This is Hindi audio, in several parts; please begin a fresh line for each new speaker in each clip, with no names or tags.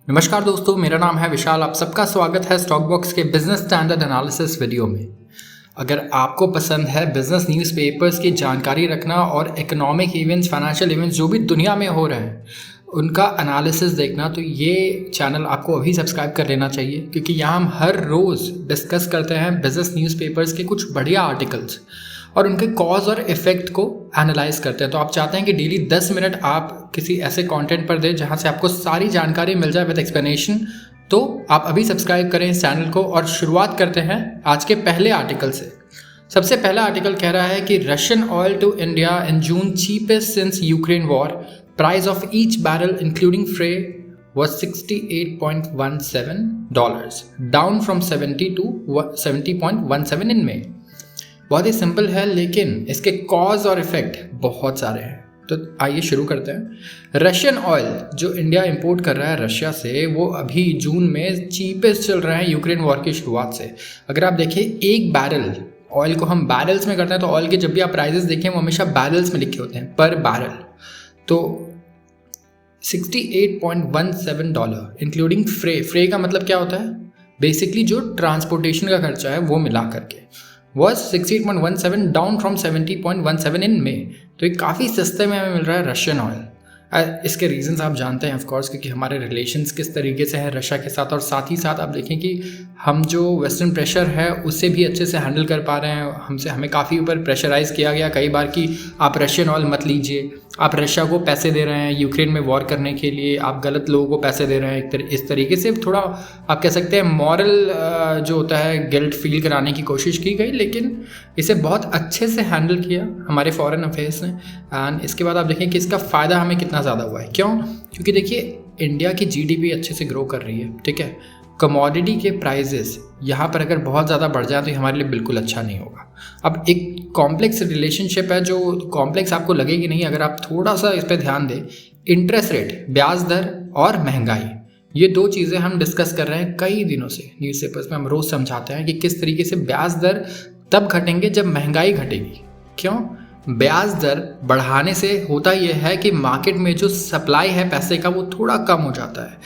नमस्कार दोस्तों, मेरा नाम है विशाल। आप सबका स्वागत है स्टॉक बॉक्स के बिजनेस स्टैंडर्ड एनालिसिस वीडियो में। अगर आपको पसंद है बिजनेस न्यूज़पेपर्स की जानकारी रखना और इकोनॉमिक इवेंट्स, फाइनेंशियल इवेंट्स जो भी दुनिया में हो रहे हैं उनका एनालिसिस देखना, तो ये चैनल आपको अभी सब्सक्राइब कर लेना चाहिए, क्योंकि यहाँ हम हर रोज़ डिस्कस करते हैं बिजनेस न्यूज़पेपर्स के कुछ बढ़िया आर्टिकल्स और उनके कॉज और इफ़ेक्ट को एनालाइज करते हैं। तो आप चाहते हैं कि डेली 10 मिनट आप किसी ऐसे कंटेंट पर दें जहां से आपको सारी जानकारी मिल जाए विद एक्सप्लेनेशन, तो आप अभी सब्सक्राइब करें इस चैनल को। और शुरुआत करते हैं आज के पहले आर्टिकल से। सबसे पहला आर्टिकल कह रहा है कि Russian oil to India in June cheapest since Ukraine war, price of each barrel including freight was $68.17, down from 70 to 70.17 in May। बहुत ही सिंपल है, लेकिन इसके कॉज और इफेक्ट बहुत सारे हैं। तो आइए शुरू करते हैं। रशियन ऑयल जो इंडिया इंपोर्ट कर रहा है रशिया से, वो अभी जून में चीपेस्ट चल रहा है यूक्रेन वॉर की शुरुआत से। अगर आप देखिए, एक बैरल ऑयल को हम बैरल्स में करते हैं, तो ऑयल के जब भी आप प्राइजेस देखें वो हमेशा बैरल्स में लिखे होते हैं, पर बैरल। तो $68.17 इंक्लूडिंग फ्रे का मतलब क्या होता है? बेसिकली जो ट्रांसपोर्टेशन का खर्चा है वो मिला करके was 68.17 डाउन फ्रॉम 70.17 इन मे। तो ये काफ़ी सस्ते में हमें मिल रहा है रशियन ऑयल। इसके रीजंस आप जानते हैं ऑफ कोर्स, क्योंकि हमारे रिलेशंस किस तरीके से हैं रशिया के साथ, और साथ ही साथ आप देखें कि हम जो वेस्टर्न प्रेशर है उससे भी अच्छे से हैंडल कर पा रहे हैं। हमें काफ़ी ऊपर प्रेशराइज़ किया गया कई बार कि आप रशियन ऑयल मत लीजिए, आप रशिया को पैसे दे रहे हैं यूक्रेन में वॉर करने के लिए, आप गलत लोगों को पैसे दे रहे हैं। इस तरीके से थोड़ा आप कह सकते हैं मॉरल जो होता है गिल्ट फील कराने की कोशिश की गई, लेकिन इसे बहुत अच्छे से हैंडल किया हमारे फॉरेन अफेयर्स ने। एंड इसके बाद आप देखें कि इसका फ़ायदा हमें कितना ज़्यादा हुआ है। क्यों? क्योंकि देखिए, इंडिया की जीडीपी अच्छे से ग्रो कर रही है, ठीक है। कमोडिटी के प्राइजेस यहाँ पर अगर बहुत ज़्यादा बढ़ जाए तो ये हमारे लिए बिल्कुल अच्छा नहीं होगा। अब एक कॉम्प्लेक्स रिलेशनशिप है, जो कॉम्प्लेक्स आपको लगेगी नहीं अगर आप थोड़ा सा इस पर ध्यान दें। इंटरेस्ट रेट, ब्याज दर और महंगाई, ये दो चीज़ें हम डिस्कस कर रहे हैं कई दिनों से। न्यूज़पेपर्स में हम रोज़ समझाते हैं कि किस तरीके से ब्याज दर तब घटेंगे जब महंगाई घटेगी। क्यों? ब्याज दर बढ़ाने से होता यह है कि मार्केट में जो सप्लाई है पैसे का वो थोड़ा कम हो जाता है,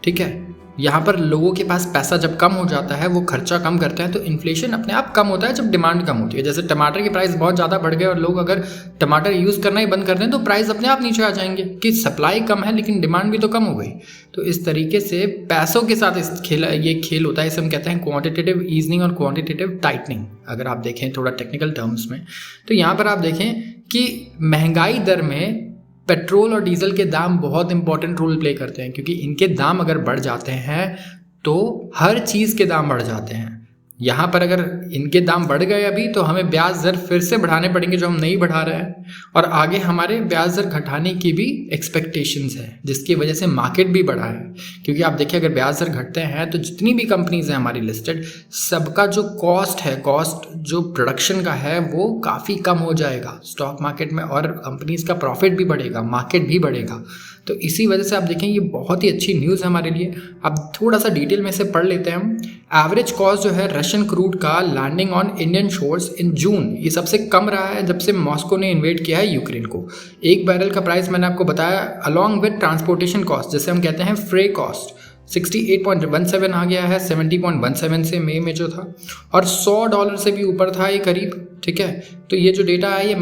ठीक है। यहाँ पर लोगों के पास पैसा जब कम हो जाता है, वो खर्चा कम करते हैं, तो इन्फ्लेशन अपने आप कम होता है जब डिमांड कम होती है। जैसे टमाटर के प्राइस बहुत ज़्यादा बढ़ गए और लोग अगर टमाटर यूज़ करना ही बंद कर दें तो प्राइस अपने आप नीचे आ जाएंगे, कि सप्लाई कम है लेकिन डिमांड भी तो कम हो गई। तो इस तरीके से पैसों के साथ ये खेल होता है। इसे हम कहते हैं क्वांटिटेटिव ईजनिंग और क्वांटिटेटिव टाइटनिंग। अगर आप देखें थोड़ा टेक्निकल टर्म्स में, तो यहाँ पर आप देखें कि महंगाई दर में पेट्रोल और डीजल के दाम बहुत इंपॉर्टेंट रोल प्ले करते हैं, क्योंकि इनके दाम अगर बढ़ जाते हैं तो हर चीज़ के दाम बढ़ जाते हैं। यहाँ पर अगर इनके दाम बढ़ गए अभी, तो हमें ब्याज दर फिर से बढ़ाने पड़ेंगे जो हम नहीं बढ़ा रहे हैं, और आगे हमारे ब्याज दर घटाने की भी एक्सपेक्टेशंस है, जिसकी वजह से मार्केट भी बढ़ा है। क्योंकि आप देखिए, अगर ब्याज दर घटते हैं तो जितनी भी कंपनीज हैं हमारी लिस्टेड, सबका जो कॉस्ट जो प्रोडक्शन का है वो काफ़ी कम हो जाएगा स्टॉक मार्केट में, और कंपनीज का प्रॉफिट भी बढ़ेगा, मार्केट भी बढ़ेगा। तो इसी वजह से आप देखें ये बहुत ही अच्छी न्यूज़ है हमारे लिए। अब थोड़ा सा डिटेल में से पढ़ लेते हैं हम। एवरेज कॉस्ट जो है रशियन क्रूड का लैंडिंग ऑन इंडियन शोर्स इन जून, ये सबसे कम रहा है जब से मॉस्को ने इन्वेड किया है यूक्रेन को। एक बैरल का प्राइस मैंने आपको बताया, अलॉन्ग विद ट्रांसपोर्टेशन कॉस्ट, जैसे हम कहते हैं फ्रे कॉस्ट, 68.17 आ गया है 70.17 से मई में जो था, और $100 से भी ऊपर था ये करीब, ठीक है। तो ये जो डेटा है ये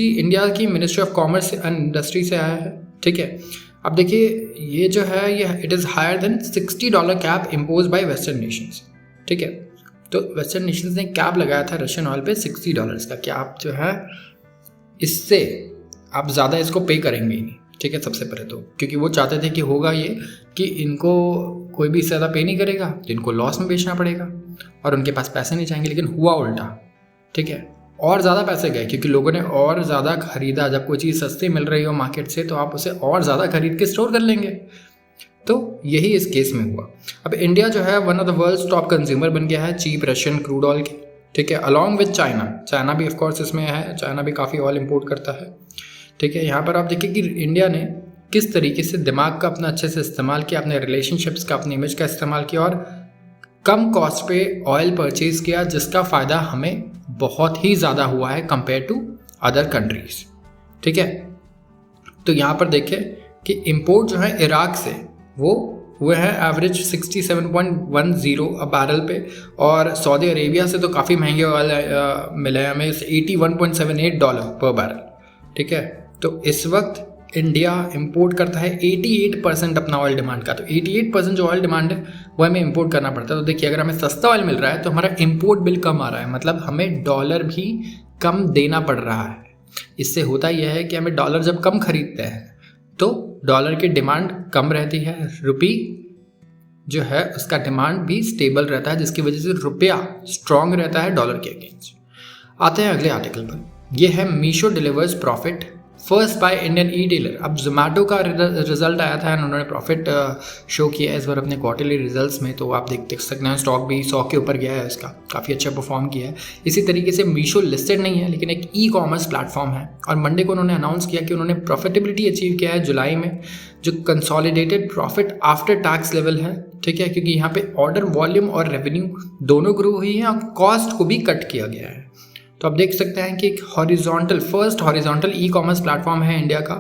इंडिया की ministry of commerce and industry से आया है, ठीक है। अब देखिए, ये जो है ये it is higher than $60 cap imposed by western nations, ठीक है। तो वेस्टर्न नेशंस ने कैप लगाया था रशियन ऑयल पे $60 का। क्या आप जो है इससे आप ज़्यादा इसको पे करेंगे ही नहीं, ठीक है। सबसे पहले तो क्योंकि वो चाहते थे कि होगा ये कि इनको कोई भी ज़्यादा पे नहीं करेगा तो इनको लॉस में बेचना पड़ेगा और उनके पास पैसे नहीं जाएंगे, लेकिन हुआ उल्टा, ठीक है। और ज़्यादा पैसे गए क्योंकि लोगों ने और ज़्यादा खरीदा। जब कोई चीज़ सस्ती मिल रही हो मार्केट से तो आप उसे और ज़्यादा खरीद के स्टोर कर लेंगे। तो यही इस केस में हुआ। अब इंडिया जो है one of the world's top consumer बन गया है चीप रशियन क्रूड ऑयल के, ठीक है, अलॉन्ग विद चाइना भी ऑफकोर्स इसमें है। चाइना भी काफ़ी ऑयल इम्पोर्ट करता है, ठीक है। यहाँ पर आप देखिए कि इंडिया ने किस तरीके से दिमाग का अपना अच्छे से इस्तेमाल किया, अपने रिलेशनशिप्स का, अपनी इमेज का इस्तेमाल किया और कम कॉस्ट पे ऑयल परचेज किया, जिसका फ़ायदा हमें बहुत ही ज़्यादा हुआ है कंपेयर टू अदर कंट्रीज, ठीक है। तो यहाँ पर देखें कि इंपोर्ट जो है इराक से वो हुए हैं एवरेज 67.10 बैरल पे, और सऊदी अरेबिया से तो काफ़ी महंगे ऑयल मिले हैं हमें $81.78 पर बैरल। ठीक है, तो इस वक्त इंडिया इंपोर्ट करता है 88% अपना ऑयल डिमांड का, तो 88% जो ऑयल डिमांड है वो हमें इंपोर्ट करना पड़ता है। तो देखिए, अगर हमें सस्ता ऑयल मिल रहा है तो हमारा इंपोर्ट बिल कम आ रहा है, मतलब हमें डॉलर भी कम देना पड़ रहा है। इससे होता यह है कि हमें डॉलर जब कम खरीदते हैं तो डॉलर की डिमांड कम रहती है, रुपी जो है उसका डिमांड भी स्टेबल रहता है, जिसकी वजह से रुपया स्ट्रांग रहता है डॉलर के अगेंस्ट। आते हैं अगले आर्टिकल पर। यह है Meesho delivers profit first by Indian E dealer. अब जोमेटो का रिजल्ट आया था, उन्होंने प्रॉफिट शो किया है इस बार अपने क्वार्टरली रिजल्ट्स में, तो आप देख सकते हैं स्टॉक भी 100 के ऊपर गया है, इसका काफ़ी अच्छा परफॉर्म किया है। इसी तरीके से मीशो लिस्टेड नहीं है लेकिन एक ई कॉमर्स प्लेटफॉर्म है, और मंडे को उन्होंने अनाउंस किया कि उन्होंने प्रॉफिटेबिलिटी अचीव किया है जुलाई में, जो consolidated profit after tax level है। ठीक है, क्योंकि यहाँ पे ऑर्डर वॉल्यूम और रेवेन्यू दोनों ग्रो हुई है और कॉस्ट को भी कट किया गया है। तो आप देख सकते हैं कि एक first horizontal e commerce platform है इंडिया का,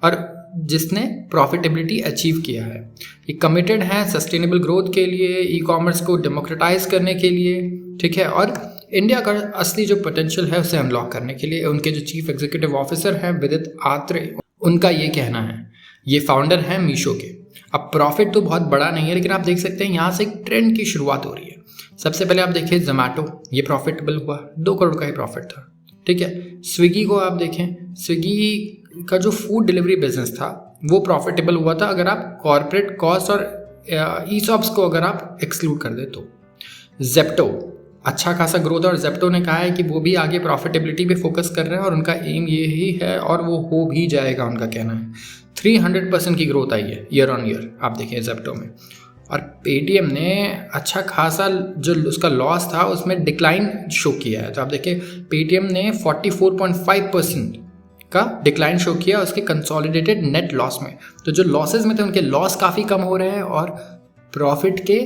और जिसने प्रॉफिटेबिलिटी अचीव किया है। ये कमिटेड है सस्टेनेबल ग्रोथ के लिए, ई कॉमर्स को डेमोक्रेटाइज करने के लिए। ठीक है, और इंडिया का असली जो पोटेंशियल है उसे अनलॉक करने के लिए। उनके जो चीफ एग्जीक्यूटिव ऑफिसर हैं विदित आत्रे, उनका ये कहना है। ये फाउंडर हैं मीशो के। अब प्रॉफिट तो बहुत बड़ा नहीं है, लेकिन आप देख सकते हैं यहाँ से एक ट्रेंड की शुरुआत हो रही है। सबसे पहले आप देखिए जोमेटो, ये प्रॉफिटेबल हुआ, 2 करोड़ का ही प्रॉफिट था। ठीक है, स्विगी को आप देखें, स्विगी का जो फूड डिलीवरी बिजनेस था वो प्रॉफिटेबल हुआ था अगर आप कॉर्पोरेट कॉस्ट और ईसॉप्स को अगर आप एक्सक्लूड कर दे तो। जेप्टो अच्छा खासा ग्रोथ, और जेप्टो ने कहा है कि वो भी आगे प्रॉफिटेबिलिटी पे फोकस कर रहे हैं और उनका एम ये ही है और वो हो भी जाएगा, उनका कहना है। 300% की ग्रोथ आई है ईयर ऑन ईयर, आप देखिए जेप्टो में। और पेटीएम ने अच्छा खासा जो उसका लॉस था उसमें डिक्लाइन शो किया है। तो आप देखिए पेटीएम ने 44.5% का डिक्लाइन शो किया उसके कंसोलिडेटेड नेट लॉस में। तो जो लॉसेज में थे उनके लॉस काफ़ी कम हो रहे हैं और प्रॉफिट के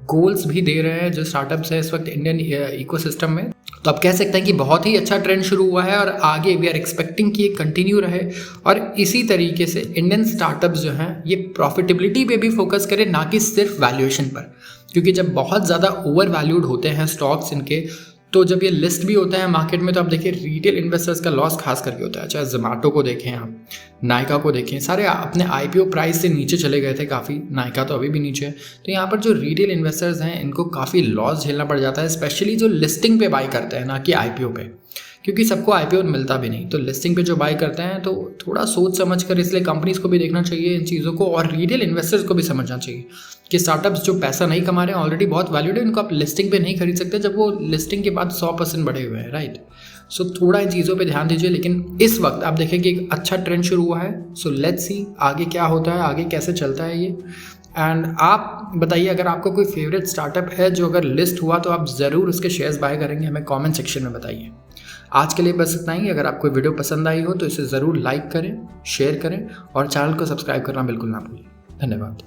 गोल्स भी दे रहे हैं जो स्टार्टअप्स है इस वक्त इंडियन इकोसिस्टम में। तो आप कह सकते हैं कि बहुत ही अच्छा ट्रेंड शुरू हुआ है और आगे वी आर एक्सपेक्टिंग कि ये कंटिन्यू रहे, और इसी तरीके से इंडियन स्टार्टअप्स जो हैं ये प्रॉफिटेबिलिटी पे भी फोकस करें, ना कि सिर्फ वैल्यूएशन पर। क्योंकि जब बहुत ज़्यादा ओवर वैल्यूड होते हैं स्टॉक्स इनके, तो जब ये लिस्ट भी होता है मार्केट में, तो आप देखिए रिटेल इन्वेस्टर्स का लॉस खास करके होता है। चाहे जोमेटो को देखें, आप नायका को देखें, सारे अपने आईपीओ प्राइस से नीचे चले गए थे काफ़ी, नायका तो अभी भी नीचे है। तो यहाँ पर जो रिटेल इन्वेस्टर्स हैं इनको काफ़ी लॉस झेलना पड़ जाता है, स्पेशली जो लिस्टिंग पे बाई करते हैं ना कि आईपीओ पे, क्योंकि सबको आईपीओ मिलता भी नहीं। तो लिस्टिंग पे जो बाई करते हैं तो थोड़ा सोच समझ कर, इसलिए कंपनीज को भी देखना चाहिए इन चीज़ों को, और रिटेल इन्वेस्टर्स को भी समझना चाहिए कि स्टार्टअप्स जो पैसा नहीं कमा रहे हैं, ऑलरेडी बहुत वैल्यूड है, इनको आप लिस्टिंग पे नहीं खरीद सकते जब वो लिस्टिंग के बाद 100% बढ़े हुए हैं, राइट। सो थोड़ा इन चीज़ों पे ध्यान दीजिए। लेकिन इस वक्त आप देखें कि एक अच्छा ट्रेंड शुरू हुआ है। सो लेट्स सी आगे क्या होता है, आगे कैसे चलता है ये। एंड आप बताइए अगर आपको कोई फेवरेट स्टार्टअप है जो अगर लिस्ट हुआ तो आप ज़रूर उसके शेयर्स बाय करेंगे, हमें कमेंट सेक्शन में बताइए। आज के लिए बस इतना ही। अगर आपको वीडियो पसंद आई हो तो इसे ज़रूर लाइक करें, शेयर करें और चैनल को सब्सक्राइब करना बिल्कुल ना भूलें। धन्यवाद।